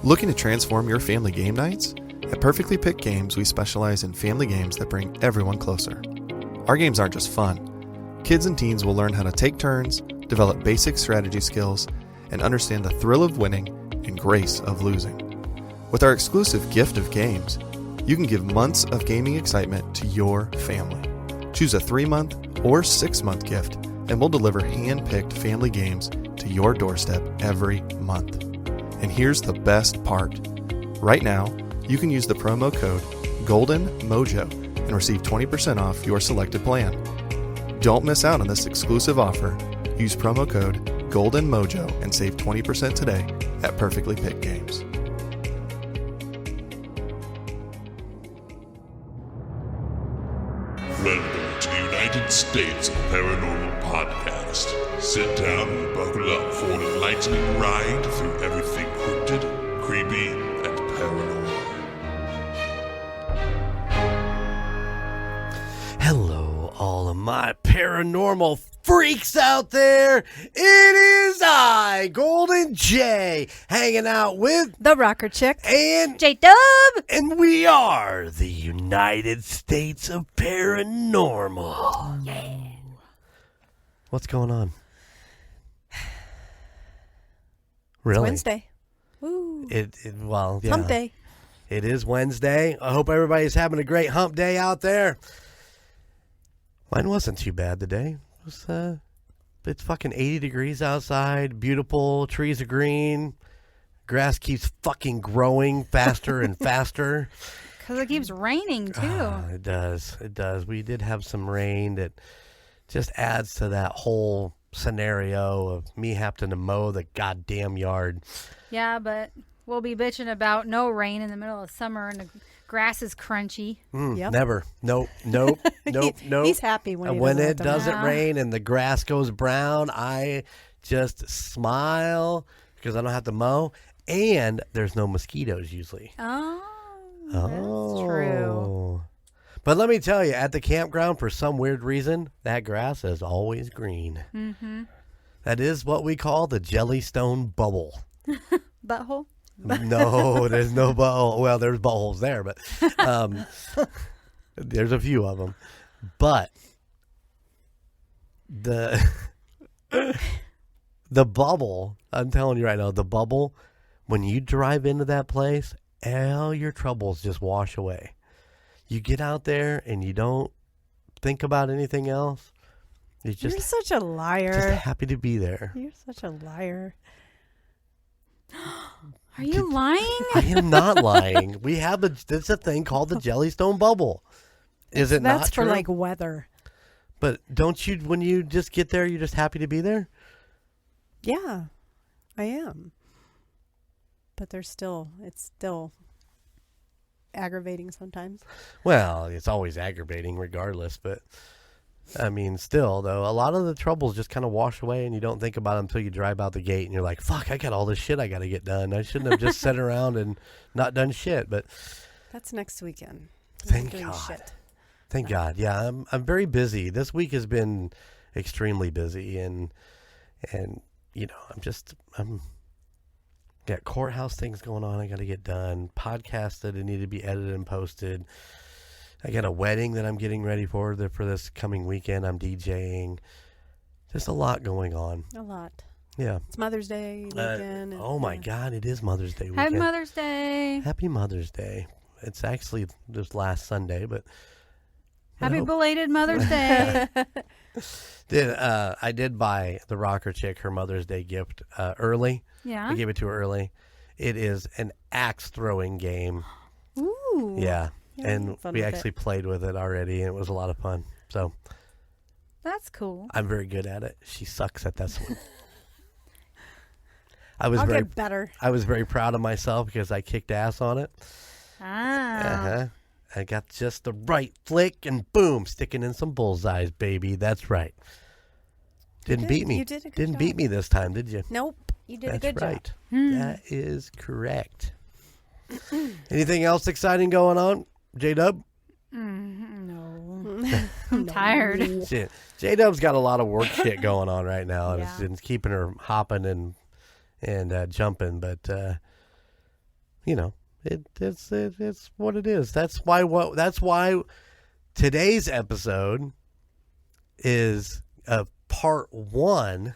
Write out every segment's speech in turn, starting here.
Looking to transform your family game nights? At Perfectly Picked Games, we specialize in family games that bring everyone closer. Our games aren't just fun. Kids and teens will learn how to take turns, develop basic strategy skills, and understand the thrill of winning and grace of losing. With our exclusive gift of games, you can give months of gaming excitement to your family. Choose a 3-month or 6-month gift, and we'll deliver hand-picked family games to your doorstep every month. And here's the best part. Right now, you can use the promo code GOLDENMOJO and receive 20% off your selected plan. Don't miss out on this exclusive offer. Use promo code GOLDENMOJO and save 20% today at Perfectly Picked Games. Welcome to the United States of Paranormal Podcast. Sit down and buckle up for an enlightening ride through everything cryptid, creepy, and paranormal. Hello, all of my paranormal freaks out there. It is I, Golden J, hanging out with the Rocker Chick and J-Dub, and we are the United States of Paranormal. Yeah. What's going on? Really? It's Wednesday. Woo. Well, yeah. Hump day. It is Wednesday. I hope everybody's having a great hump day out there. Mine wasn't too bad today. It's fucking 80 degrees outside. Beautiful. Trees are green. Grass keeps fucking growing faster and faster. Because it keeps raining, too. It does. It does. We did have some rain that just adds to that whole scenario of me having to mow the goddamn yard. Yeah, but we'll be bitching about no rain in the middle of summer and the grass is crunchy. Yep. Never. Nope. Nope. He's happy when it doesn't rain and the grass goes brown. I just smile because I don't have to mow, and there's no mosquitoes usually. Oh, that's true. But let me tell you, at the campground, for some weird reason, that grass is always green. Mm-hmm. That is what we call the Jellystone bubble. Butthole? No, there's no butthole. Well, there's buttholes there, but there's a few of them. But the bubble, I'm telling you right now, the bubble, when you drive into that place, all your troubles just wash away. You get out there and you don't think about anything else. You're such a liar. Just happy to be there. You're such a liar. Are you lying? I am not lying. We have there's a thing called the Jellystone bubble. Is it not true? That's for like weather. But don't you, when you just get there, you're just happy to be there? Yeah, I am. But it's still aggravating sometimes. Well, it's always aggravating regardless, but I mean, still, though, a lot of the troubles just kind of wash away and you don't think about them until you drive out the gate and you're like, fuck, I got all this shit I got to get done. I shouldn't have just sat around and not done shit, but that's next weekend. Thank God. Thank God. Yeah, I'm very busy. This week has been extremely busy and you know, I'm got courthouse things going on I got to get done, podcasts that need to be edited and posted. I got a wedding that I'm getting ready for this coming weekend. I'm DJing. Just a lot going on. A lot. Yeah. It's Mother's Day weekend. Oh, my God. It is Mother's Day weekend. Happy Mother's Day. Happy Mother's Day. It's actually this last Sunday, but... Happy belated Mother's Day. I did buy the Rocker Chick her Mother's Day gift early. Yeah. I gave it to her early. It is an axe throwing game. Ooh. Yeah. And we actually played with it already, and it was a lot of fun. So that's cool. I'm very good at it. She sucks at this one. I'll get better. I was very proud of myself because I kicked ass on it. Ah. I got just the right flick, and boom, sticking in some bullseyes, baby. That's right. Didn't beat me. You did a good Didn't job. beat me this time, did you? Nope. You did That's a good right. job. That is correct. Anything else exciting going on, J-Dub? No. I'm tired. J-Dub's got a lot of work shit going on right now, and Yeah. it's keeping her hopping and jumping. But it's what it is. That's why today's episode is part 1,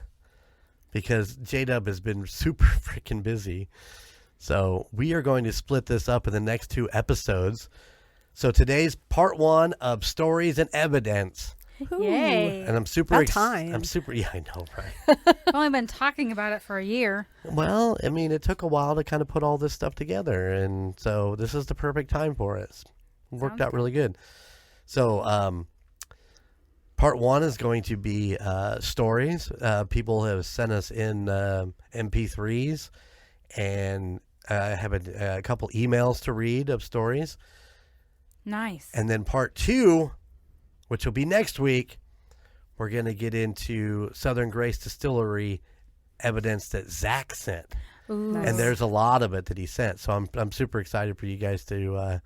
because J-Dub has been super freaking busy. So we are going to split this up in the next 2 episodes. So today's part 1 of Stories and Evidence. Yay. And I'm super yeah, I know, right? I've only been talking about it for a year. Well, I mean, it took a while to kind of put all this stuff together, and so this is the perfect time for it. It worked out really good. So, part 1 is going to be stories. People have sent us in MP3s, and I have a couple emails to read of stories. Nice. And then part 2, which will be next week, we're going to get into Southern Grace Distillery evidence that Zach sent. Ooh. And there's a lot of it that he sent. So I'm super excited for you guys to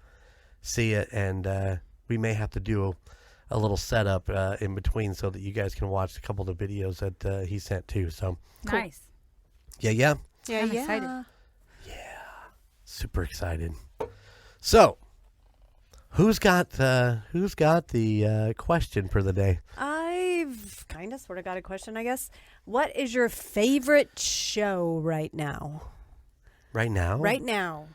see it. And we may have to do a little setup in between so that you guys can watch a couple of the videos that he sent too. So nice. Yeah. I'm excited. Super excited. So who's got the question for the day? I've kind of sort of got a question, I guess. What is your favorite show right now? Right now? Right now.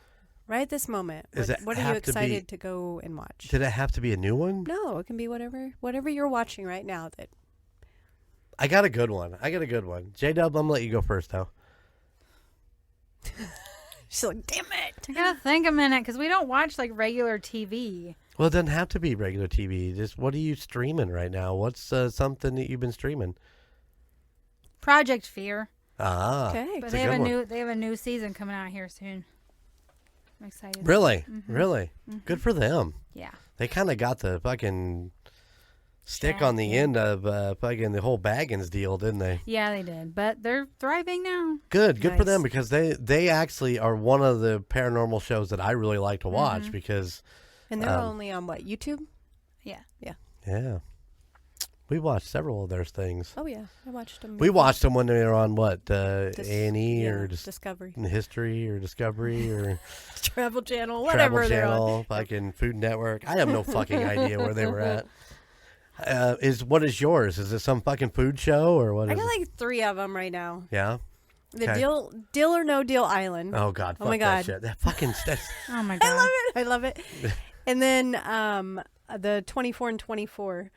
Right this moment. What are you excited to go and watch? Did it have to be a new one? No, it can be whatever you're watching right now. That I got a good one. J-Dub, I'm going to let you go first now. She's like, damn it. I gotta think a minute because we don't watch like regular TV. Well, it doesn't have to be regular TV. Just what are you streaming right now? What's something that you've been streaming? Project Fear. Ah, okay. But they have a new season coming out here soon. I'm excited. Really? Mm-hmm. Really? Mm-hmm. Good for them. Yeah. They kind of got the fucking stick on the end of fucking the whole Baggins deal, didn't they? Yeah, they did. But they're thriving now. Good for Nice. them, because they actually are one of the paranormal shows that I really like to watch because. And they're only on what, YouTube? Yeah. Yeah. We watched several of their things. Oh yeah, I watched them. We watched them when they were on what, A&E or Discovery, History or Discovery or Travel Channel, whatever they're on. fucking Food Network. I have no fucking idea where they were at. What is yours? Is it some fucking food show or what? I got like 3 of them right now. Yeah. The Okay. Deal or No Deal Island. Oh God! Oh Fuck my that God. shit. That fucking. That's, Oh my god. I love it. And then the 24 and 24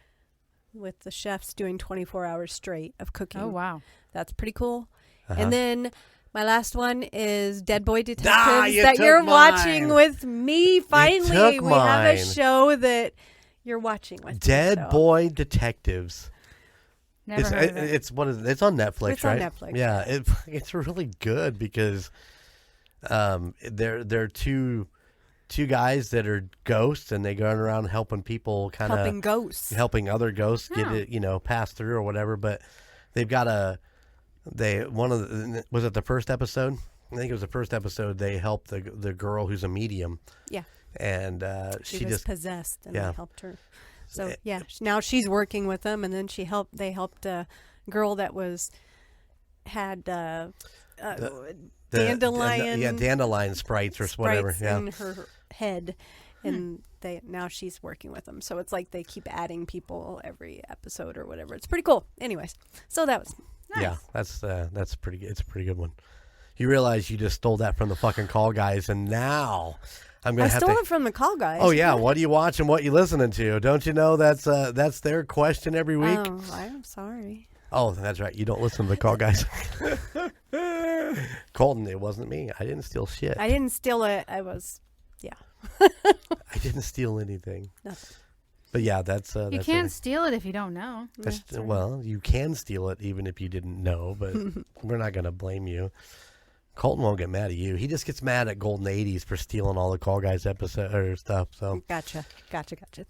with the chefs doing 24 hours straight of cooking. Oh wow. That's pretty cool. Uh-huh. And then my last one is Dead Boy Detectives you that took you're mine. watching with me. Finally, took we have a mine. show that you're watching with me, Dead so. Boy Detectives. Never heard of it. It's on Netflix, It's on right? Netflix. Yeah, it's really good because they're two guys that are ghosts, and they go around helping people, Helping ghosts. helping other ghosts get Oh. it, pass through or whatever. But they've got was it the first episode? I think it was the first episode. They helped the girl who's a medium. Yeah. And She was possessed, and yeah. they helped her. So yeah, now she's working with them, and then they helped a girl that had dandelion. Dandelion sprites or whatever. Yeah. in her head, and now she's working with them. So it's like they keep adding people every episode or whatever. It's pretty cool. Anyways, so that was Nice. Yeah, that's pretty good. It's a pretty good one. You realize you just stole that from the fucking Call Guys, and now I'm gonna I have stole to. it from the Call Guys. Oh yeah, what are you watching? What you listening to? Don't you know that's their question every week? Oh, I'm sorry. Oh, that's right. You don't listen to the Call Guys. Colton, it wasn't me. I didn't steal shit. I didn't steal it. I didn't steal anything. Nothing. But yeah, that's You that's can't steal it if you don't know. well, you can steal it even if you didn't know, but we're not going to blame you. Colton won't get mad at you. He just gets mad at Golden 80s for stealing all the Call Guys episode or stuff. So Gotcha.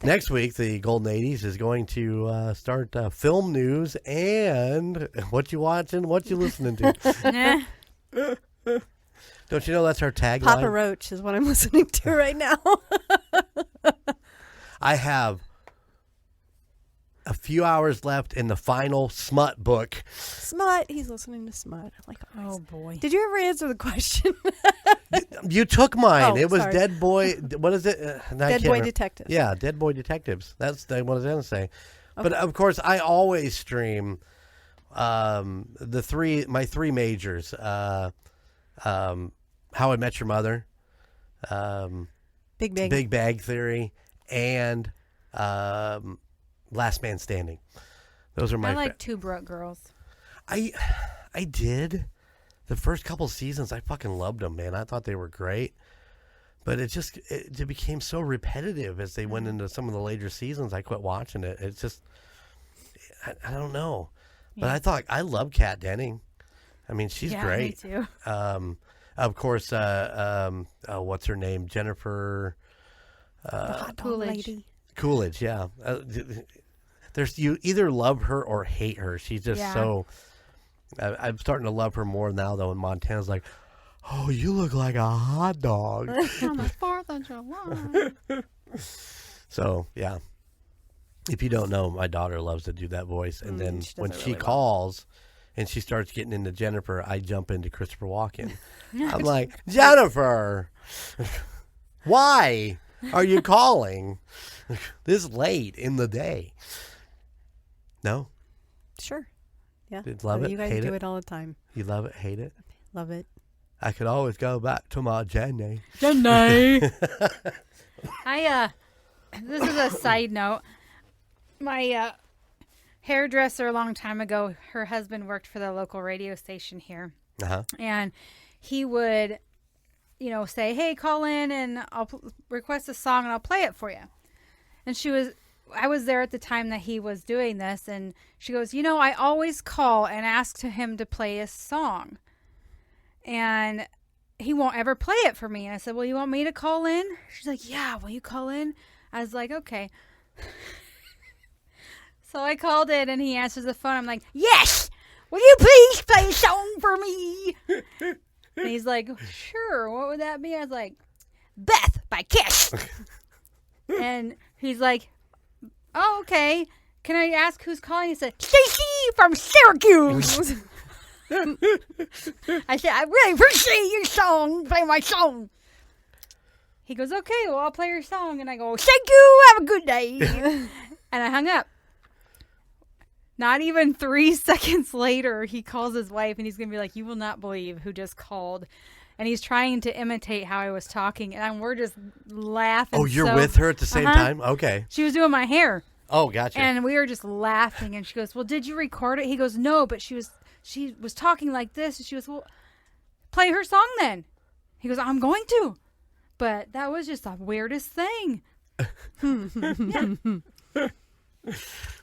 next week, the Golden 80s is going to start film news and what you watching, what you listening to. Nah. Don't you know that's our tagline? Papa Roach is what I'm listening to right now. I have a few hours left in the final Smut book. Smut. He's listening to Smut. Like, Oh boy. did you ever answer the question? You took mine. Oh, It was sorry. Dead Boy. What is it? Dead Boy Detectives. Yeah, Dead Boy Detectives. That's what I was going to say. But of course, I always stream my three majors. How I Met Your Mother, Big Bang. Big Bang Theory, and Last Man Standing. Those are my. I like Two Broke Girls. I did. The first couple seasons, I fucking loved them, man. I thought they were great. But it became so repetitive as they went into some of the later seasons. I quit watching it. It's just, I don't know. But I love Kat Denning. I mean, she's great. Me too. Of course, what's her name? Jennifer The hot dog Coolidge. lady. Coolidge, yeah. You either love her or hate her. She's just so. I'm starting to love her more now, though. And Montana's like, oh, you look like a hot dog. On the 4th of July. So yeah, if you don't know, my daughter loves to do that voice, and then she does when it she really well. calls and she starts getting into Jennifer, I jump into Christopher Walken. I'm like, Jennifer, why are you calling this late in the day? No, Sure. Yeah. Love it, You guys hate do it? it all the time. you love it, hate it. Love it. I could always go back to my Jenny. Jenny. This is a side note. My hairdresser a long time ago, her husband worked for the local radio station here. Uh-huh. And he would, say, hey, call in and I'll request a song and I'll play it for you. And I was there at the time that he was doing this. And she goes, I always call and ask him to play a song. And he won't ever play it for me. And I said, well, you want me to call in? She's like, yeah, will you call in? I was like, okay. So I called in and he answers the phone. I'm like, yes, will you please play a song for me? And he's like, sure, what would that be? I was like, Beth by Kiss. And he's like, oh, okay. Can I ask who's calling? He said, Stacy from Syracuse. I said, I really appreciate your song. Play my song. He goes, okay, well, I'll play your song. And I go, thank you. Have a good day. And I hung up. Not even 3 seconds later, he calls his wife, and he's going to be like, you will not believe who just called. And he's trying to imitate how I was talking, and we're just laughing. Oh, you're with her at the same time? Okay. She was doing my hair. Oh, gotcha. And we were just laughing, and she goes, well, did you record it? He goes, no, but she was talking like this, and she goes, well, play her song then. He goes, I'm going to. But that was just the weirdest thing. Yeah.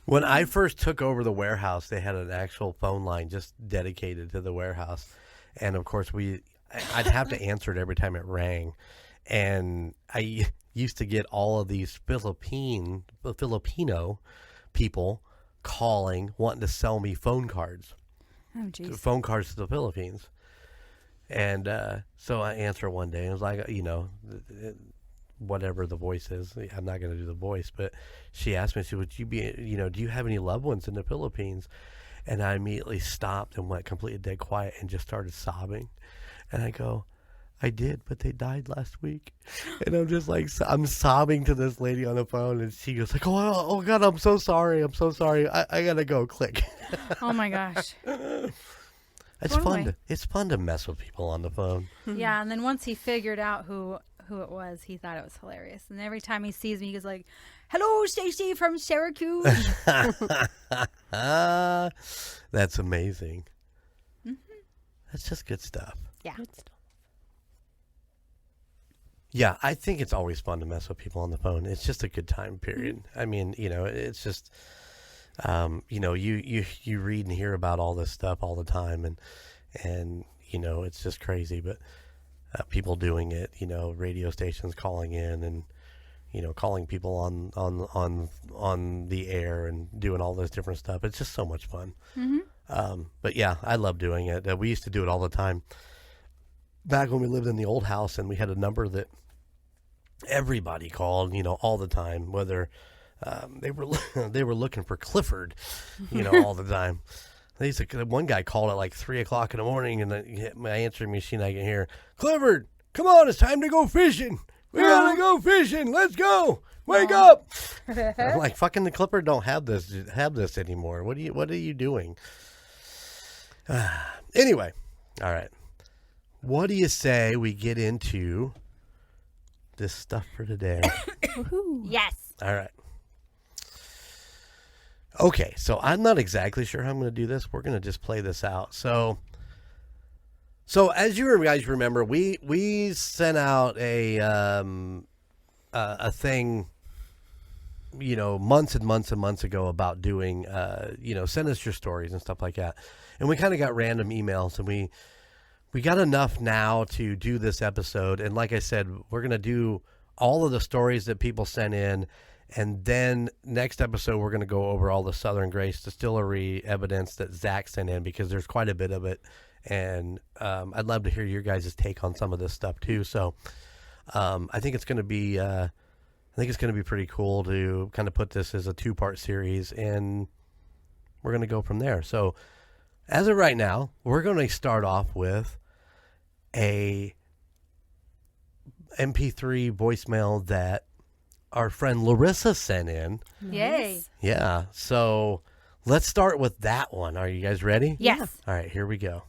When I first took over the warehouse, they had an actual phone line just dedicated to the warehouse. And, of course, I'd have to answer it every time it rang. And I used to get all of these Filipino people calling, wanting to sell me phone cards. Oh, jeez. Phone cards to the Philippines. And so I answered one day. It was like, whatever the voice is. I'm not going to do the voice. But she asked me, she said, would you be, do you have any loved ones in the Philippines? And I immediately stopped and went completely dead quiet and just started sobbing. And I go, I did, but they died last week. And I'm just like, I'm sobbing to this lady on the phone. And she goes like, oh God, I'm so sorry. I'm so sorry. I got to go. Click. Oh, my gosh. It's fun. It's fun to mess with people on the phone. Yeah, and then once he figured out who it was, he thought it was hilarious. And every time he sees me, he goes like, hello, Stacy from Syracuse. That's amazing. Mm-hmm. That's just good stuff. Yeah. Yeah, I think it's always fun to mess with people on the phone. It's just a good time period. Mm-hmm. I mean, it's just, you read and hear about all this stuff all the time, and it's just crazy. But people doing it, radio stations calling in and calling people on the air and doing all this different stuff. It's just so much fun. Mm-hmm. But yeah, I love doing it. We used to do it all the time back when we lived in the old house, and we had a number that everybody called, all the time, whether they were looking for Clifford, all the time. One guy called at like 3:00 in the morning, and my answering machine, I can hear, "Clifford, come on, it's time to go fishing. We gotta go fishing. Let's go. Wake up!" I'm like, "Fucking the Clifford don't have this anymore. What are you doing?" Anyway, all right. What do you say we get into this stuff for today? Yes. All right. Okay, so I'm not exactly sure how I'm going to do this. We're going to just play this out. So as you guys remember, we sent out a thing, months and months and months ago about doing, send us your stories and stuff like that. And we kind of got random emails, and we got enough now to do this episode. And like I said, we're going to do all of the stories that people sent in. And then next episode, we're going to go over all the Southern Grace Distillery evidence that Zach sent in, because there's quite a bit of it. And I'd love to hear your guys' take on some of this stuff too. So I think it's going to be pretty cool to kind of put this as a 2-part series, and we're going to go from there. So as of right now, we're going to start off with a MP3 voicemail that our friend Larissa sent in. Yay. Yeah. So let's start with that one. Are you guys ready? Yes. All right, here we go.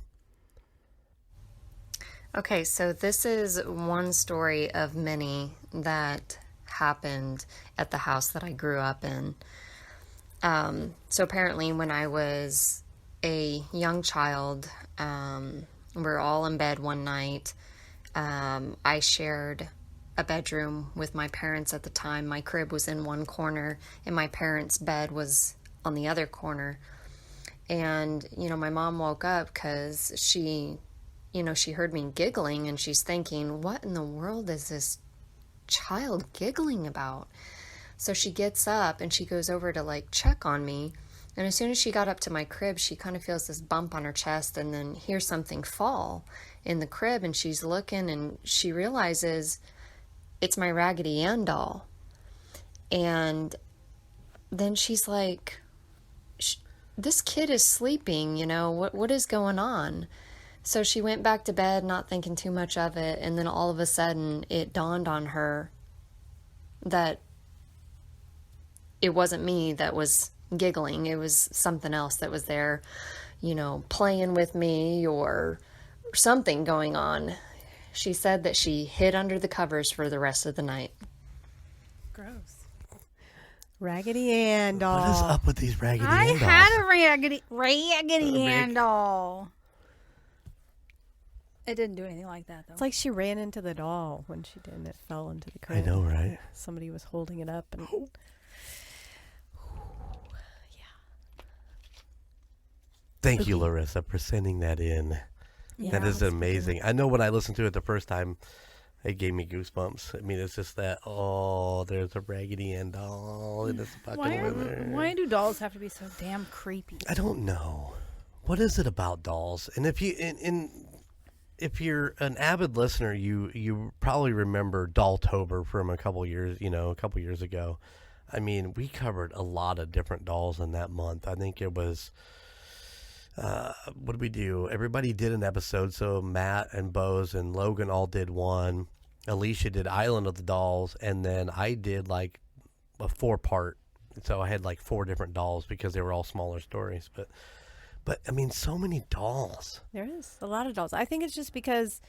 Okay, so this is one story of many that happened at the house that I grew up in. So apparently when I was a young child, we were all in bed one night. I shared a bedroom with my parents at the time. My crib was in one corner and my parents' bed was on the other corner. And, my mom woke up because she heard me giggling, and she's thinking, what in the world is this child giggling about? So she gets up and she goes over to check on me. And as soon as she got up to my crib, she kind of feels this bump on her chest and then hears something fall in the crib, and she's looking and she realizes it's my Raggedy Ann doll. And then she's like, this kid is sleeping, what is going on? So she went back to bed, not thinking too much of it, and then all of a sudden it dawned on her that it wasn't me that was giggling. It was something else that was there, playing with me or something going on. She said that she hid under the covers for the rest of the night. Gross. Raggedy Ann doll. What is up with these Raggedy Ann dolls? I had a Raggedy Ann doll. It didn't do anything like that, though. It's like she ran into the doll when she did, and it fell into the crib. I know, right? Somebody was holding it up. And Thank you, Larissa, for sending that in. Yeah, that is amazing. I know when I listened to it the first time, it gave me goosebumps. I mean, it's just that, there's a Raggedy Ann doll and it's fucking with her. Why do dolls have to be so damn creepy? I don't know. What is it about dolls? And if you're an avid listener, you probably remember Dolltober from a couple years ago. I mean, we covered a lot of different dolls in that month. I think it was, what did we do? Everybody did an episode. So Matt and Bose and Logan all did one. Alicia did Island of the Dolls. And then I did a 4-part. So I had 4 different dolls because they were all smaller stories. But I mean, so many dolls. there is a lot of dolls. I think it's just because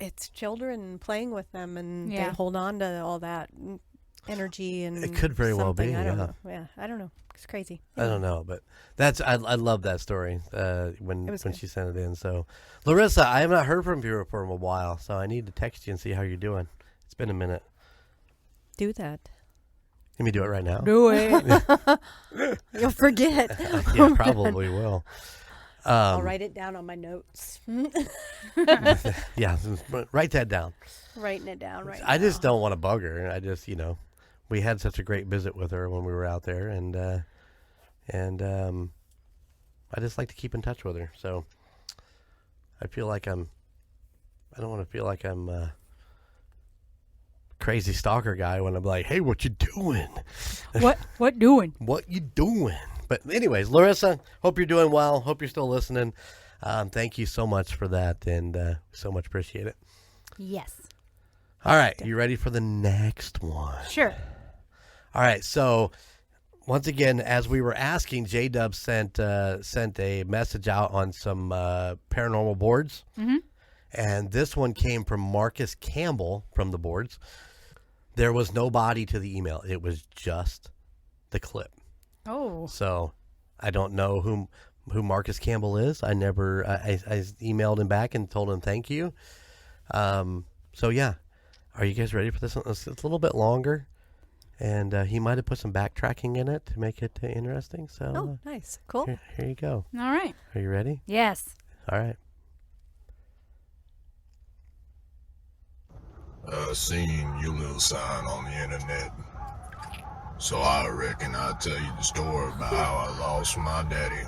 it's children playing with them, and they hold on to all that energy. And it could very well be. I don't know. Yeah, I don't know. It's crazy. I don't know, but I love that story when she sent it in. So, Larissa, I have not heard from you for a while, so I need to text you and see how you're doing. It's been a minute. Do that. Let me do it right now. Do it. You'll forget. Yeah, probably will. I'll write it down on my notes. Yeah, write that down. Writing it down right now. I just don't want to bug her. I just, we had such a great visit with her when we were out there, and I just like to keep in touch with her. So I don't want to feel like I'm crazy stalker guy when I'm like, hey, what you doing? What doing? What you doing? But anyways, Larissa, hope you're doing well. Hope you're still listening. Thank you so much for that, and so much appreciate it. Yes. All right, you ready for the next one? Sure. All right, so once again, as we were asking, J-Dub sent a message out on some paranormal boards, and this one came from Marcus Campbell from the boards. There was no body to the email; it was just the clip. Oh. So I don't know who Marcus Campbell is. I emailed him back and told him thank you. So yeah, are you guys ready for this one? It's a little bit longer, and he might have put some backtracking in it to make it interesting. So Oh, nice. Cool. here you go. All right. Are you ready? Yes. All right. Seen your little sign on the internet. So I reckon I'll tell you the story about how I lost my daddy.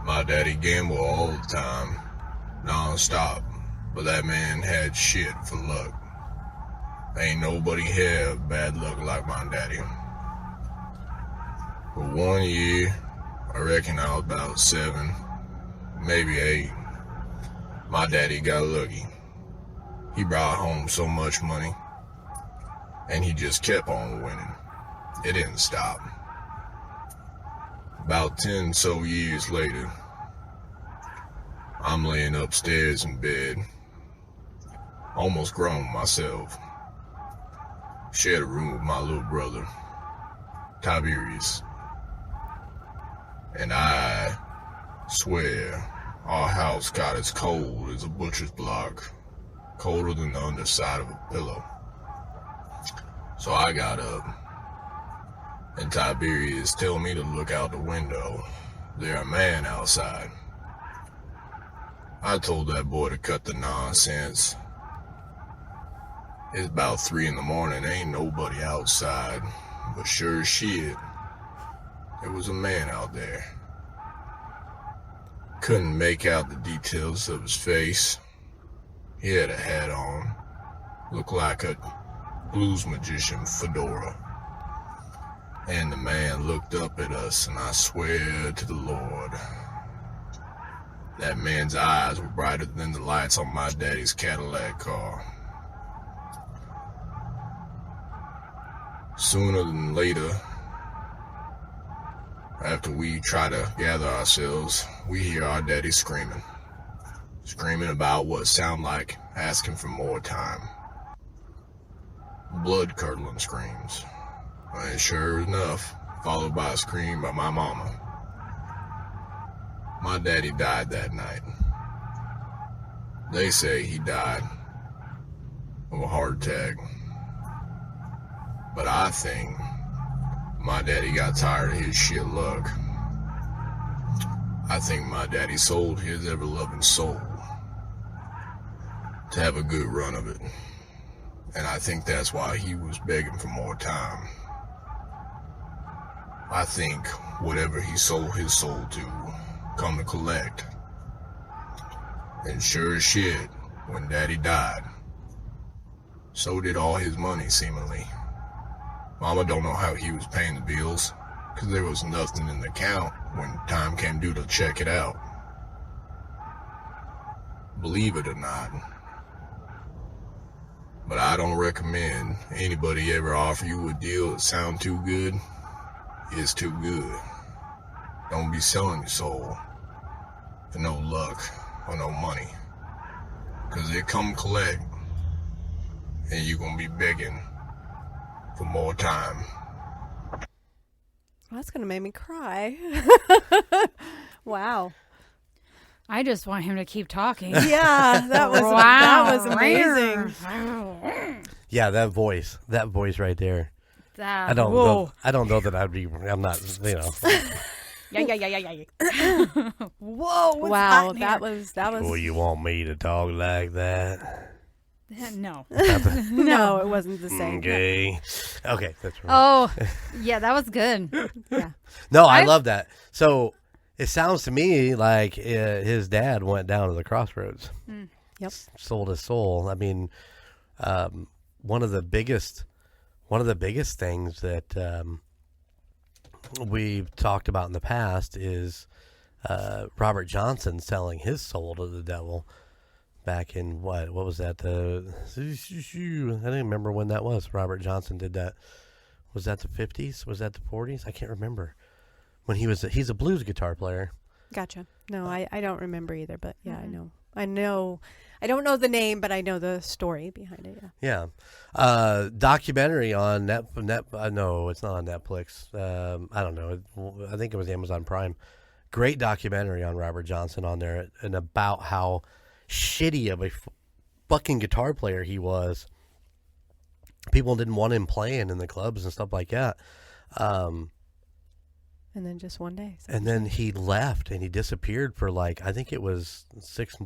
My daddy gambled all the time, non-stop, but that man had shit for luck. Ain't nobody had bad luck like my daddy. But one year, I reckon I was about 7, maybe 8, my daddy got lucky. He brought home so much money, and he just kept on winning. It didn't stop. About 10 so years later, I'm laying upstairs in bed, almost grown myself. Shared a room with my little brother, Tiberius. And I swear our house got as cold as a butcher's block, colder than the underside of a pillow. So I got up, and Tiberius told me to look out the window. There's a man outside. I told that boy to cut the nonsense. It's about 3 in the morning, ain't nobody outside, but sure as shit, there was a man out there. Couldn't make out the details of his face. He had a hat on, looked like a blues magician fedora. And the man looked up at us, and I swear to the Lord, that man's eyes were brighter than the lights on my daddy's Cadillac car. Sooner than later, after we try to gather ourselves, we hear our daddy screaming. Screaming about what sound like asking for more time. Blood-curdling screams. And sure enough, followed by a scream by my mama. My daddy died that night. They say he died of a heart attack. But I think my daddy got tired of his shit luck. I think my daddy sold his ever-loving soul to have a good run of it. And I think that's why he was begging for more time. I think whatever he sold his soul to, come to collect. And sure as shit, when Daddy died, so did all his money, seemingly. Mama don't know how he was paying the bills, because there was nothing in the account when time came due to check it out. Believe it or not, but I don't recommend anybody ever offer you a deal that sounds too good. It's too good. Don't be selling your soul for no luck or no money, because they come collect, and you're gonna be begging for more time. That's going to make me cry. Wow. I just want him to keep talking. Yeah, that was amazing. Yeah, that voice right there. That, I don't whoa. know that I'm not, you know. Yeah. Whoa! Wow, that was. Well, you want me to talk like that? No. No, it wasn't the same. Okay, that's right. Oh, yeah, that was good. Yeah. No, I love that. So it sounds to me like his dad went down to the crossroads. Yep. Sold his soul. I mean, one of the biggest things that we've talked about in the past is Robert Johnson selling his soul to the devil back in what was that? I don't remember when that was. Robert Johnson did that. Was that the 50s? Was that the 40s? I can't remember. When he's a blues guitar player. Gotcha. No, I don't remember either, but yeah, I know. I don't know the name, but I know the story behind it. Yeah. Documentary on no, it's not on Netflix. I don't know. I think it was Amazon Prime. Great documentary on Robert Johnson on there and about how shitty of a fucking guitar player he was. People didn't want him playing in the clubs and stuff like that. And then just one day. And then he left and he disappeared for I think it was six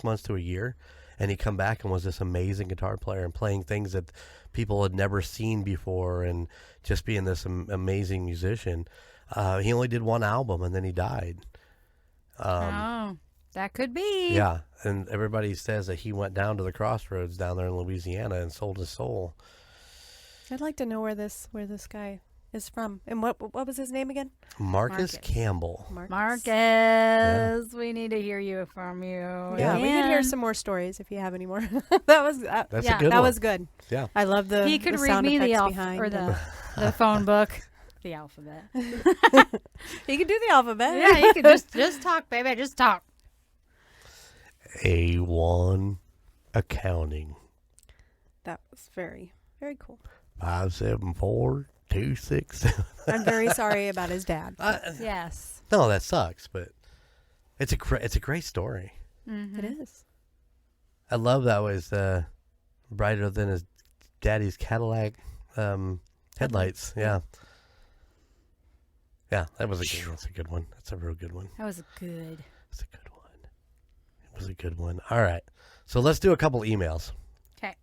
months to a year. And he come back and was this amazing guitar player and playing things that people had never seen before and just being this amazing musician. He only did one album and then he died. That could be. Yeah. And everybody says that he went down to the crossroads down there in Louisiana and sold his soul. I'd like to know where this guy is from. And what was his name again? Marcus Campbell. Marcus, we need to hear from you. Yeah, we could hear some more stories if you have any more. That was That's a good one. That was good. Yeah, I love the. He could the read sound me the behind or the phone book, the alphabet. He could do the alphabet. Yeah, he could just talk, baby, just talk. A1 accounting. That was very, very cool. 574-267. I'm very sorry about his dad. Yes. No, that sucks, but it's a great story. Mm-hmm. It is. I love that was brighter than his daddy's Cadillac headlights. Yeah. Yeah, that's a good one. That's a real good one. That was good. That's a good one. It was a good one. All right. So let's do a couple emails. Okay.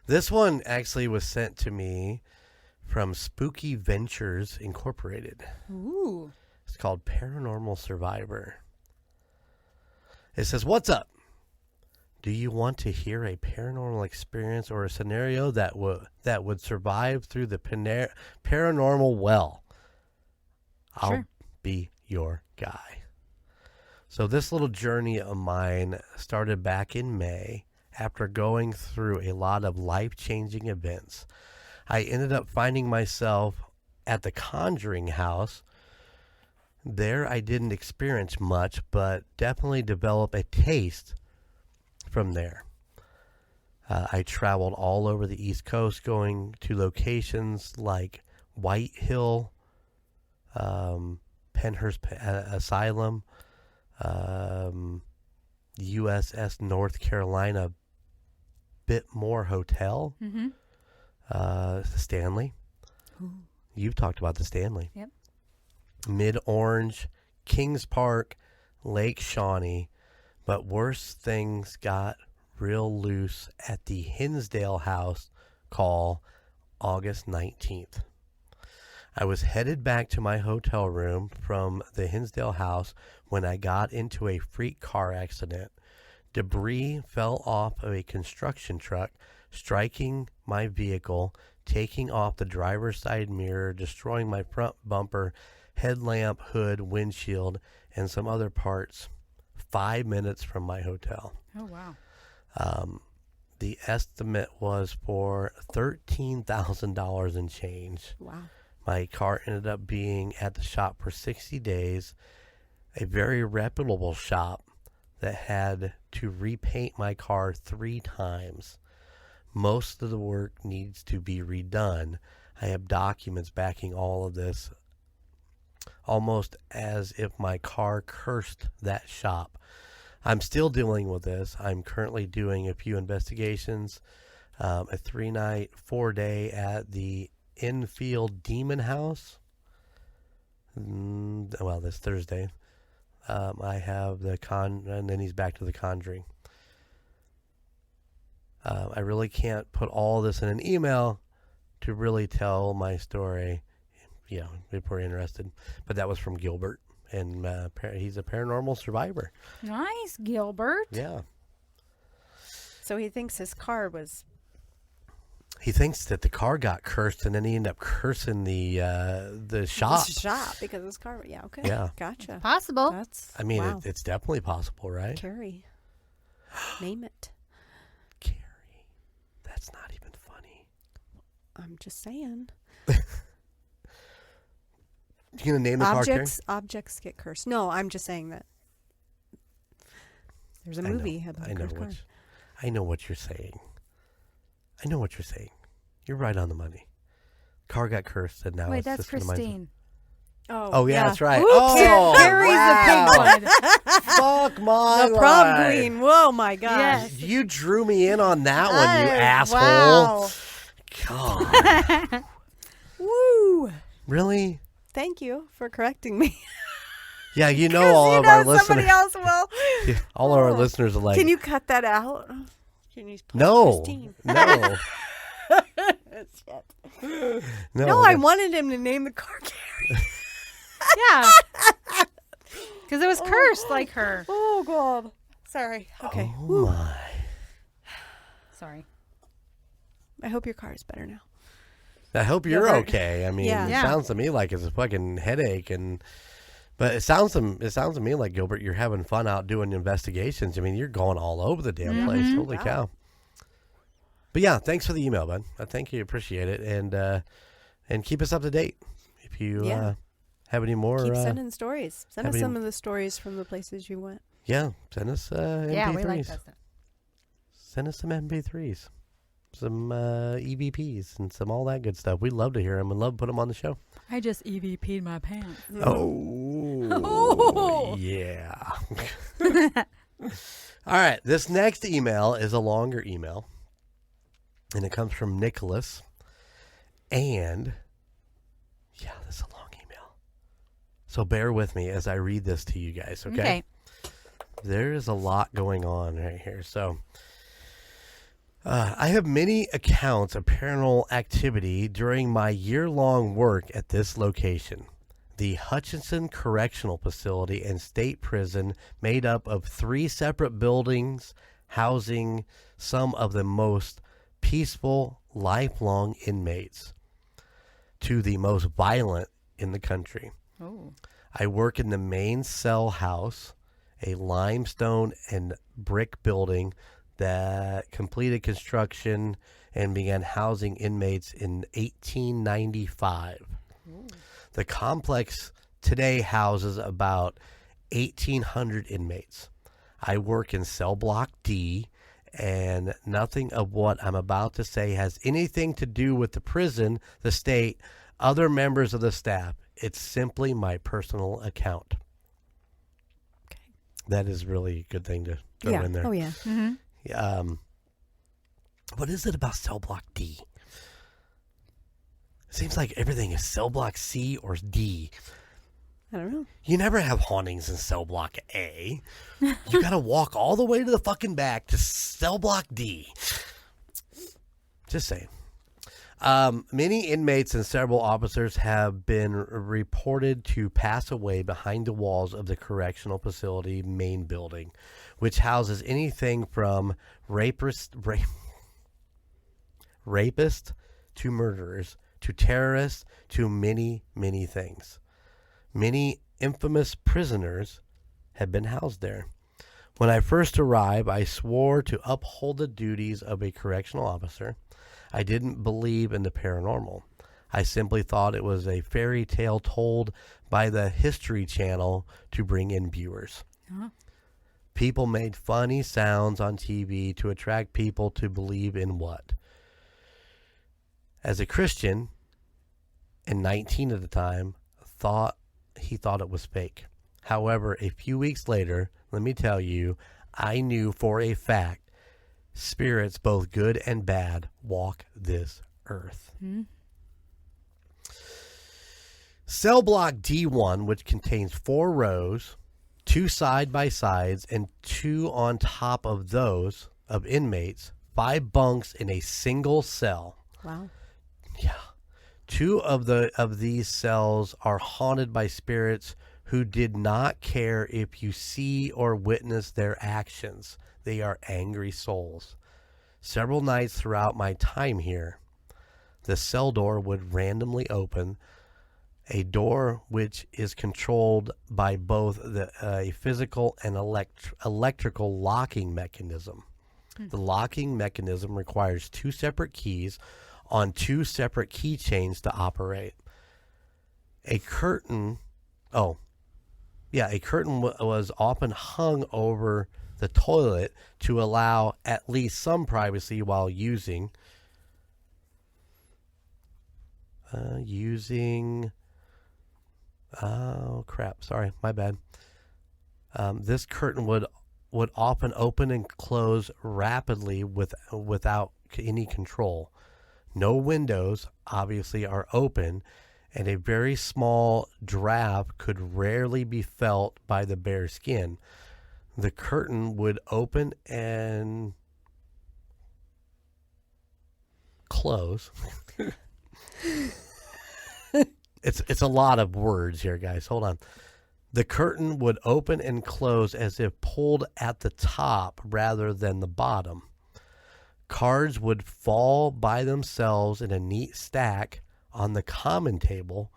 This one actually was sent to me from Spooky Ventures Incorporated. Ooh. It's called Paranormal Survivor. It says, "What's up? Do you want to hear a paranormal experience or a scenario that would survive through the paranormal well? I'll be your guy." So this little journey of mine started back in May after going through a lot of life-changing events. I ended up finding myself at the Conjuring House. There I didn't experience much, but definitely developed a taste from there. I traveled all over the East Coast, going to locations like White Hill, Penhurst Asylum, USS North Carolina Bitmore Hotel, the Stanley. Ooh. You've talked about the Stanley. Yep. Mid-Orange, Kings Park, Lake Shawnee, but worse things got real loose at the Hinsdale House call August 19th. I was headed back to my hotel room from the Hinsdale House when I got into a freak car accident. Debris fell off of a construction truck, striking my vehicle, taking off the driver's side mirror, destroying my front bumper, headlamp, hood, windshield, and some other parts 5 minutes from my hotel. Oh, wow. The estimate was for $13,000 and change. Wow. My car ended up being at the shop for 60 days, a very reputable shop that had to repaint my car 3 times. Most of the work needs to be redone. I have documents backing all of this, almost as if my car cursed that shop. I'm still dealing with this. I'm currently doing a few investigations, a 3-night, 4-day at the Enfield Demon House. Well, this Thursday. I have and then he's back to the Conjuring. I really can't put all this in an email to really tell my story, if we're interested. But that was from Gilbert, and he's a paranormal survivor. Nice, Gilbert. Yeah. So he thinks his car was He thinks that the car got cursed, and then he ended up cursing the shop. The shop because his car. Yeah. Okay. Yeah. Gotcha. Possible. That's. I mean, wow. it's definitely possible, right? Carrie. Name it. Carrie. That's not even funny. I'm just saying. You gonna name the car, Carrie? Objects get cursed. No, I'm just saying that. There's a movie about a cursed car. I know what you're saying. You're right on the money. Car got cursed, and now Wait, it's that's just gonna Christine. Oh yeah, that's right. Oops. Oh, Carrie's wow. the pink one. Fuck my The prom life. queen. Whoa, my gosh. Yes. You drew me in on that one, you asshole. Wow. God. Woo. Really? Thank you for correcting me. Yeah, you know all of our somebody listeners. else will. Yeah, all of our listeners are like, Can you cut that out? Can you put no, Christine? no, Shit. no. No, I wanted him to name the car Carrie. Yeah. Because it was cursed like her. Oh, God. Sorry. Okay. Oh Woo. my. Sorry. I hope your car is better now. I hope you're but- okay. I mean, Yeah. it Yeah. sounds to me like it's a fucking headache, but it sounds to me like, Gilbert, you're having fun out doing investigations. I mean, you're going all over the damn place. Holy cow! But yeah, thanks for the email, bud. I thank you, appreciate it, and keep us up to date if you have any more. Keep sending stories. Send have us any- some of the stories from the places you went. Yeah, send us MP3s. Yeah, we like that stuff. Send us some MP3s, some EVPs, and some all that good stuff. We'd love to hear them and love to put them on the show. I just EVP'd my pants. Oh, yeah. All right. This next email is a longer email, and it comes from Nicholas. And, yeah, this is a long email. So bear with me as I read this to you guys, okay? There is a lot going on right here. So, I have many accounts of paranormal activity during my year-long work at this location, the Hutchinson Correctional Facility and State Prison, made up of 3 separate buildings housing some of the most peaceful, lifelong inmates to the most violent in the country. Oh. I work in the main cell house, a limestone and brick building that completed construction and began housing inmates in 1895. Ooh. The complex today houses about 1,800 inmates. I work in cell block D, and nothing of what I'm about to say has anything to do with the prison, the state, other members of the staff. It's simply my personal account. Okay. That is really a good thing to throw in there. Oh, yeah. Mm-hmm. What is it about cell block D? It seems like everything is cell block C or D. I don't know. You never have hauntings in cell block A. You gotta walk all the way to the fucking back to cell block D. Just saying. Many inmates and several officers have been reported to pass away behind the walls of the correctional facility main building, which houses anything from rapists to murderers to terrorists to many, many things. Many infamous prisoners have been housed there. When I first arrived, I swore to uphold the duties of a correctional officer. I didn't believe in the paranormal. I simply thought it was a fairy tale told by the History Channel to bring in viewers. Uh-huh. People made funny sounds on TV to attract people to believe in what? As a Christian, and 19 at the time, he thought it was fake. However, a few weeks later, let me tell you, I knew for a fact spirits, both good and bad, walk this earth. Mm-hmm. Cell block D1, which contains 4 rows, 2 side-by-sides, and 2 on top of those of inmates, 5 bunks in a single cell. Wow. Yeah. 2 of these cells are haunted by spirits who did not care if you see or witness their actions. They are angry souls. Several nights throughout my time here, the cell door would randomly open, a door which is controlled by both a physical and electrical locking mechanism. The locking mechanism requires 2 separate keys on 2 separate keychains to operate. A curtain was often hung over the toilet to allow at least some privacy while using oh crap, sorry, my bad. This curtain would often open and close rapidly without any control. No windows obviously are open, and a very small draft could rarely be felt by the bare skin. The curtain would open and close. It's a lot of words here, guys. Hold on. The curtain would open and close as if pulled at the top rather than the bottom. Cards would fall by themselves in a neat stack on the common table,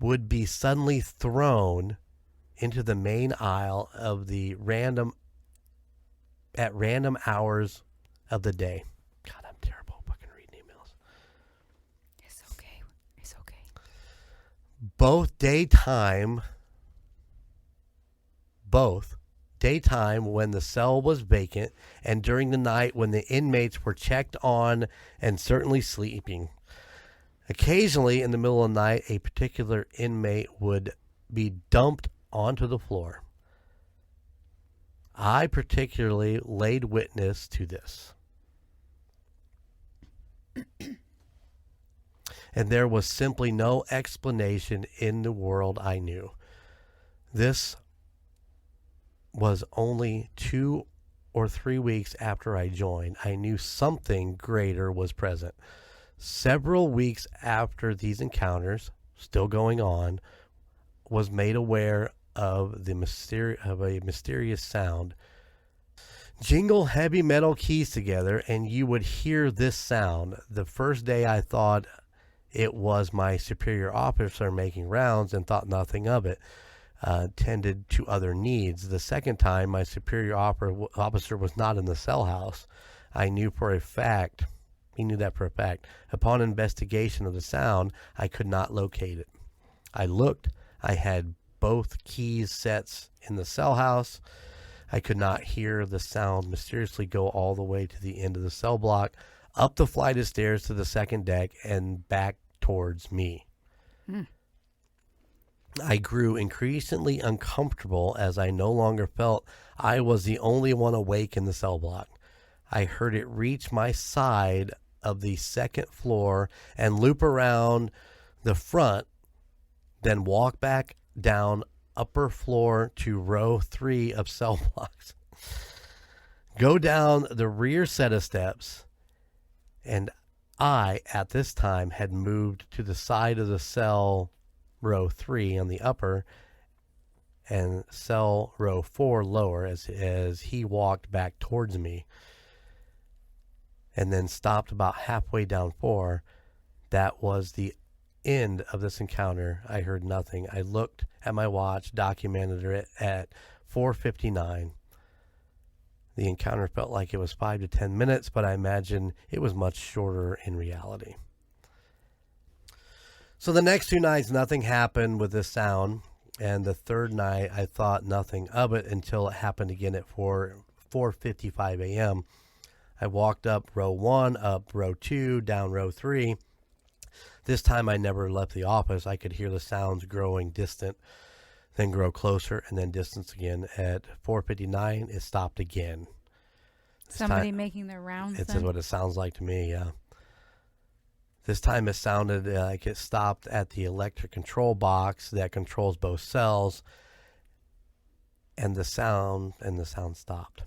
would be suddenly thrown into the main aisle of the random hours of the day. God, I'm terrible at fucking reading emails. It's okay. It's okay. Both daytime when the cell was vacant and during the night when the inmates were checked on and certainly sleeping. Occasionally in the middle of the night, a particular inmate would be dumped onto the floor. I particularly laid witness to this. And there was simply no explanation in the world I knew. This was only 2 or 3 weeks after I joined. I knew something greater was present. Several weeks after these encounters, still going on, was made aware of a mysterious sound. Jingle heavy metal keys together, and you would hear this sound. The first day I thought it was my superior officer making rounds and thought nothing of it. Tended to other needs. The second time, my superior officer was not in the cell house. I knew for a fact. He knew that for a fact. Upon investigation of the sound, I could not locate it. I looked. I had both keys sets in the cell house. I could not hear the sound mysteriously go all the way to the end of the cell block, up the flight of stairs to the second deck, and back towards me. I grew increasingly uncomfortable as I no longer felt I was the only one awake in the cell block. I heard it reach my side of the second floor and loop around the front, then walk back down upper floor to row 3 of cell blocks. Go down the rear set of steps, and I, at this time, had moved to the side of the cell row 3 on the upper and cell row 4 lower as he walked back towards me and then stopped about halfway down 4. That was the end of this encounter. I heard nothing. I looked at my watch, documented it at 4:59. The encounter felt like it was 5 to 10 minutes, but I imagine it was much shorter in reality. So the next 2 nights, nothing happened with this sound. And the third night, I thought nothing of it until it happened again at 4:55 a.m. I walked up row 1, up row 2, down row 3. This time I never left the office. I could hear the sounds growing distant, then grow closer, and then distance again. At 4:59, it stopped again. Somebody making their rounds. It's what it sounds like to me, yeah. This time it sounded like it stopped at the electric control box that controls both cells, and the sound stopped.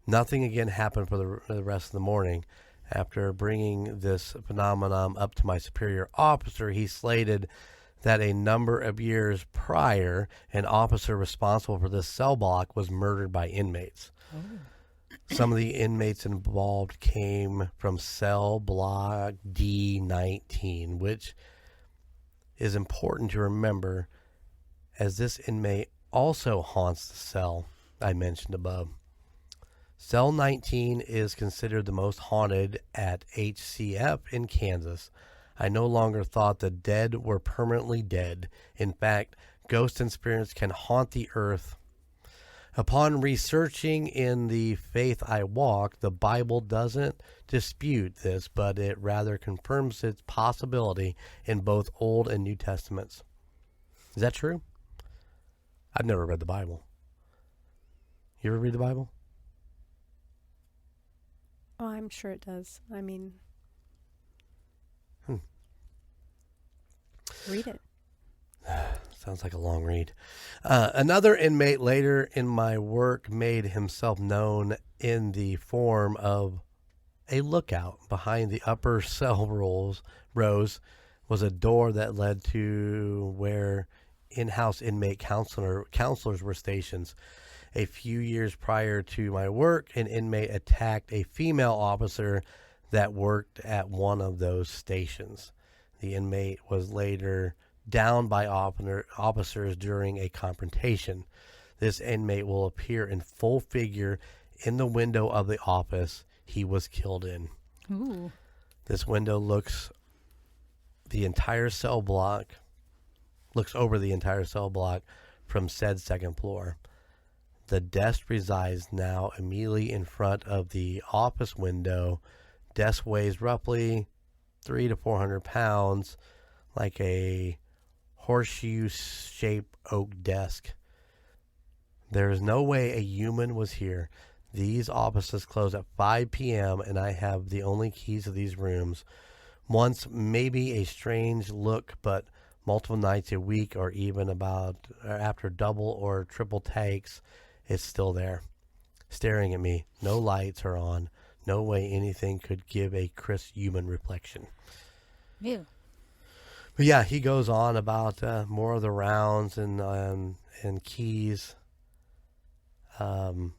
Nothing again happened for the rest of the morning. After bringing this phenomenon up to my superior officer, he slated that a number of years prior, an officer responsible for this cell block was murdered by inmates. Some of the inmates involved came from cell block D19, which is important to remember as this inmate also haunts the cell I mentioned above. Cell 19 is considered the most haunted at HCF in Kansas. I no longer thought the dead were permanently dead. In fact, ghosts and spirits can haunt the earth. Upon researching in the faith I walk, the Bible doesn't dispute this, but it rather confirms its possibility in both Old and New Testaments. Is that true? I've never read the Bible. You ever read the Bible? Oh, I'm sure it does. I mean, read it. Sounds like a long read. Another inmate later in my work made himself known in the form of a lookout. Behind the upper cell rows was a door that led to where in-house inmate counselors were stationed. A few years prior to my work, an inmate attacked a female officer that worked at one of those stations. The inmate was later downed by officers during a confrontation. This inmate will appear in full figure in the window of the office he was killed in. Ooh. This window looks over the entire cell block from said second floor. The desk resides now immediately in front of the office window. Desk weighs roughly 300 to 400 pounds, like a horseshoe-shaped oak desk. There is no way a human was here. These offices close at 5 p.m., and I have the only keys to these rooms. Once, maybe a strange look, but multiple nights a week or even after double or triple takes, it's still there, staring at me. No lights are on. No way anything could give a crisp human reflection. Ew. But yeah, he goes on about more of the rounds and keys. I'm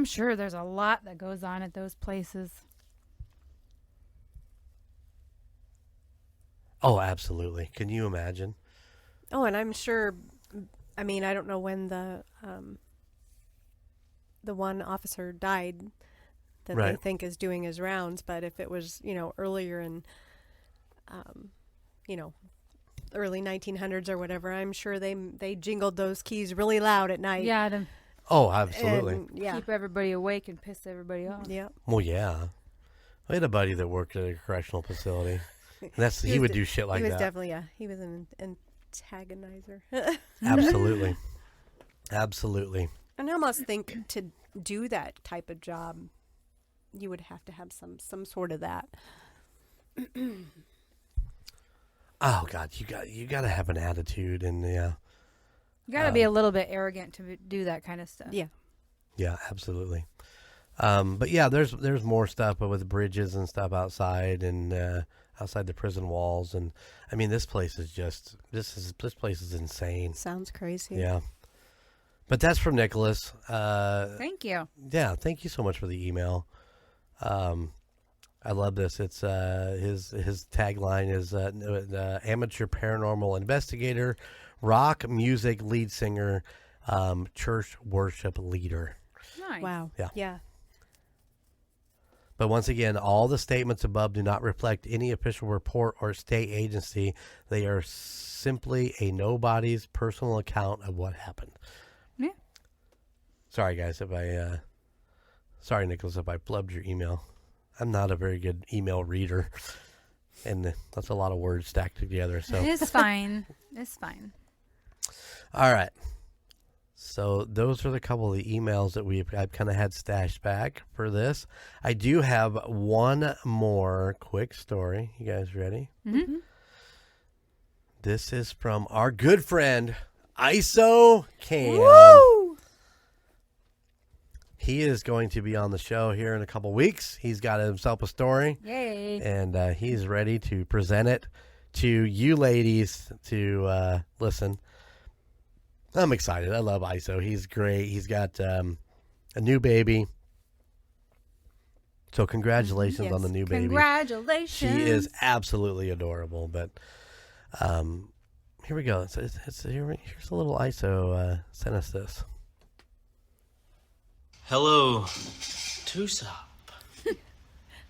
sure there's a lot that goes on at those places. Oh, absolutely. Can you imagine? Oh, and I'm sure, I mean, I don't know when the one officer died that they Right. think is doing his rounds, but if it was, earlier in, early 1900s or whatever, I'm sure they jingled those keys really loud at night. Yeah, to Oh, absolutely. And, yeah. keep everybody awake and piss everybody off. Yeah. Well, yeah. I had a buddy that worked at a correctional facility. And he would do shit like he was that. definitely, he was an antagonizer. Absolutely. Absolutely. And I almost think to do that type of job, you would have to have some sort of that. Oh God, you got to have an attitude, and yeah. You got to be a little bit arrogant to do that kind of stuff. Yeah. Yeah, absolutely. But yeah, there's more stuff with bridges and stuff outside and outside the prison walls, and I mean this place is this place is insane. Sounds crazy. Yeah. But that's from Nicholas. Thank you. Yeah, thank you so much for the email. I love this. It's his tagline is amateur paranormal investigator, rock music lead singer, church worship leader. Nice. Wow. Yeah. Yeah. But once again, all the statements above do not reflect any official report or state agency. They are simply a nobody's personal account of what happened. Yeah. Sorry, guys, sorry, Nicholas, if I blubbed your email. I'm not a very good email reader, and that's a lot of words stacked together. So It's fine. It's fine. all right. So those are the couple of the emails that I've kind of had stashed back for this. I do have one more quick story. You guys ready? Mm-hmm. This is from our good friend, ISO Cam. Woo! He is going to be on the show here in a couple weeks. He's got himself a story, Yay. and he's ready to present it to you ladies to listen. I'm excited. I love ISO. He's great. He's got a new baby. So congratulations on the new baby. Congratulations. She is absolutely adorable. But here we go. Here's a little ISO. Sent us this. Hello, Tucson.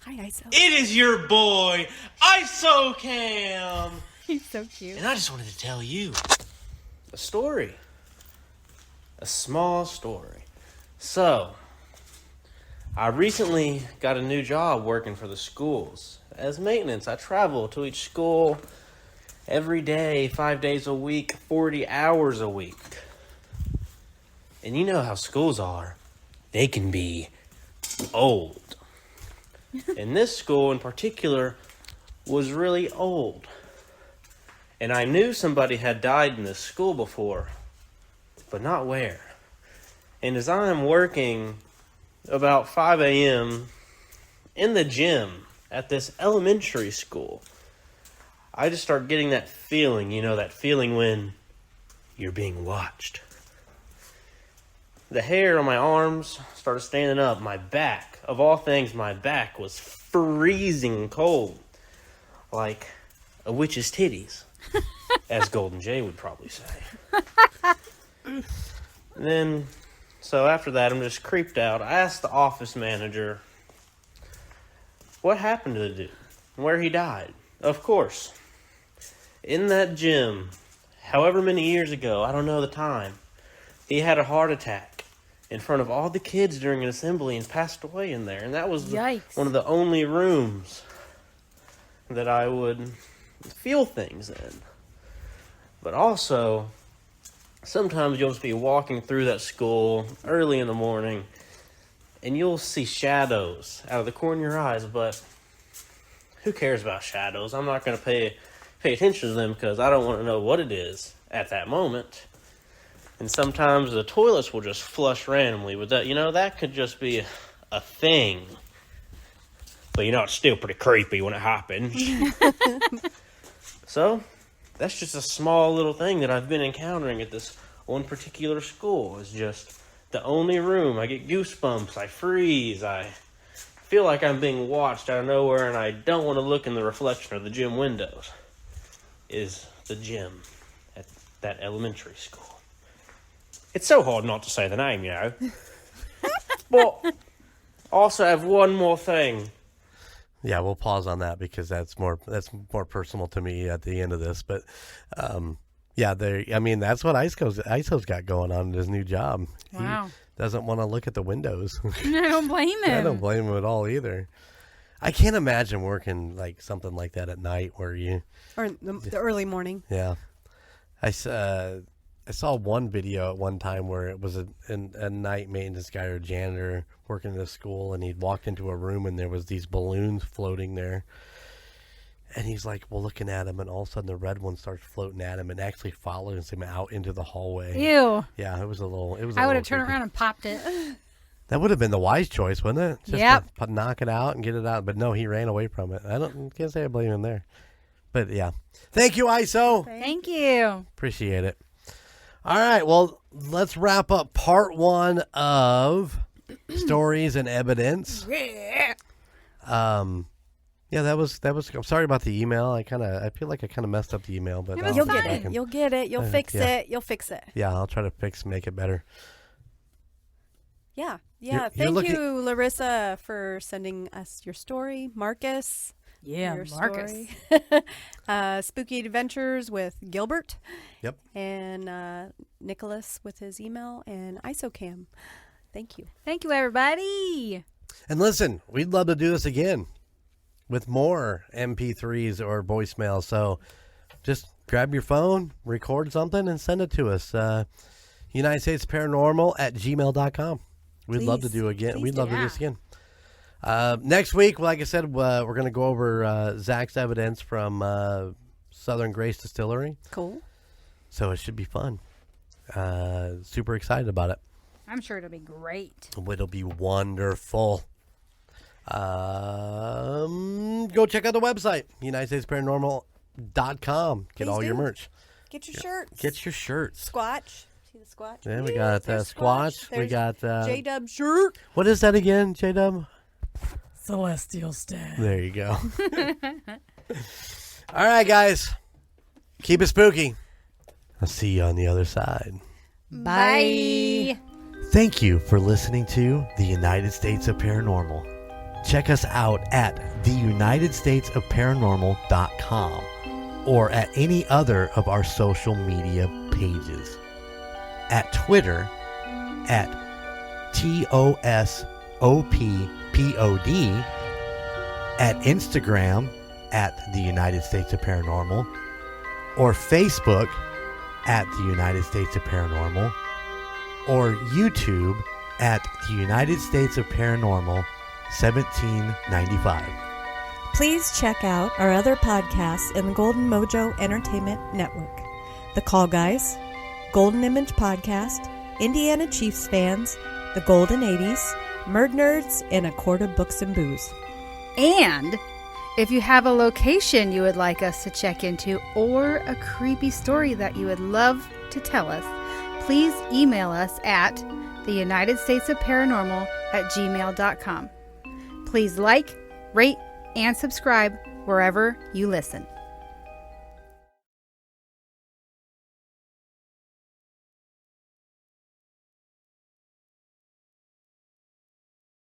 Hi, ISO. It is your boy, ISOCam. He's so cute. And I just wanted to tell you a story. A small story. So, I recently got a new job working for the schools. As maintenance, I travel to each school every day, 5 days a week, 40 hours a week. And you know how schools are. They can be old. And this school in particular was really old. And I knew somebody had died in this school before, but not where. And as I'm working about 5 a.m. in the gym at this elementary school, I just start getting that feeling, that feeling when you're being watched. The hair on my arms started standing up. My back, of all things, my back was freezing cold. Like a witch's titties, as Golden Jay would probably say. And then, so after that, I'm just creeped out. I asked the office manager what happened to the dude, where he died. Of course, in that gym, however many years ago, I don't know the time, he had a heart attack in front of all the kids during an assembly and passed away in there. And that was one of the only rooms that I would feel things in. But also, sometimes you'll just be walking through that school early in the morning and you'll see shadows out of the corner of your eyes, but who cares about shadows? I'm not going to pay attention to them because I don't want to know what it is at that moment. And sometimes the toilets will just flush randomly with that. That could just be a thing. But it's still pretty creepy when it happens. So, that's just a small little thing that I've been encountering at this one particular school. It's just the only room. I get goosebumps. I freeze. I feel like I'm being watched out of nowhere, and I don't want to look in the reflection of the gym windows. Is the gym at that elementary school. It's so hard not to say the name, But also have one more thing. Yeah, we'll pause on that because that's more personal to me at the end of this. But that's what ISO's got going on in his new job. Wow. He doesn't want to look at the windows. I don't blame him. I don't blame him at all either. I can't imagine working like something like that at night where you Or in the early morning. Yeah. I saw one video at one time where it was a night maintenance guy or janitor working in a school, and he'd walked into a room and there was these balloons floating there. And he's like, looking at him, and all of a sudden the red one starts floating at him and actually follows him out into the hallway. Ew. Yeah, it was a little. I would have turned around and popped it. That would have been the wise choice, wouldn't it? Just to knock it out and get it out. But no, he ran away from it. Can't say I blame him there. But yeah. Thank you, ISO. Thank you. Appreciate it. All right, well, let's wrap up part 1 of stories and evidence. Yeah. Yeah, that was. I'm sorry about the email. I feel like I kind of messed up the email, but You'll You'll get it. You'll get it. You'll fix yeah. it. You'll fix it. Yeah, I'll try to make it better. Yeah. You're Thank you, Larissa, for sending us your story. Marcus. Yeah, your Marcus. Story. Spooky Adventures with Gilbert. Yep. And Nicholas with his email, and ISOCam. Thank you. Thank you, everybody. And listen, we'd love to do this again with more MP3s or voicemails. So just grab your phone, record something, and send it to us. United States Paranormal @gmail.com. We'd love to do again. We'd love to do this again. Next week, like I said, we're going to go over Zach's evidence from Southern Grace Distillery. Cool. So it should be fun. Super excited about it. I'm sure it'll be great. It'll be wonderful. Go check out the website, UnitedStatesParanormal.com. Get all your merch. Get your shirts. Get your shirts. Squatch. See the Squatch? Yeah, we got Squatch. We got J-Dub shirt. What is that again, J-Dub? Celestial Staff. There you go. All right, guys. Keep it spooky. I'll see you on the other side. Bye. Thank you for listening to The United States of Paranormal. Check us out at theunitedstatesofparanormal.com or at any other of our social media pages. At Twitter at TOSOPPOD, at Instagram at The United States of Paranormal, or Facebook at The United States of Paranormal, or YouTube at The United States of Paranormal 1795. Please check out our other podcasts in the Golden Mojo Entertainment Network. The Call Guys, Golden Image Podcast, Indiana Chiefs Fans, The Golden 80s, Murd Nerds, and A Quart of Books and Booze. And if you have a location you would like us to check into or a creepy story that you would love to tell us, please email us at theunitedstatesofparanormal@gmail.com. Please like, rate, and subscribe wherever you listen.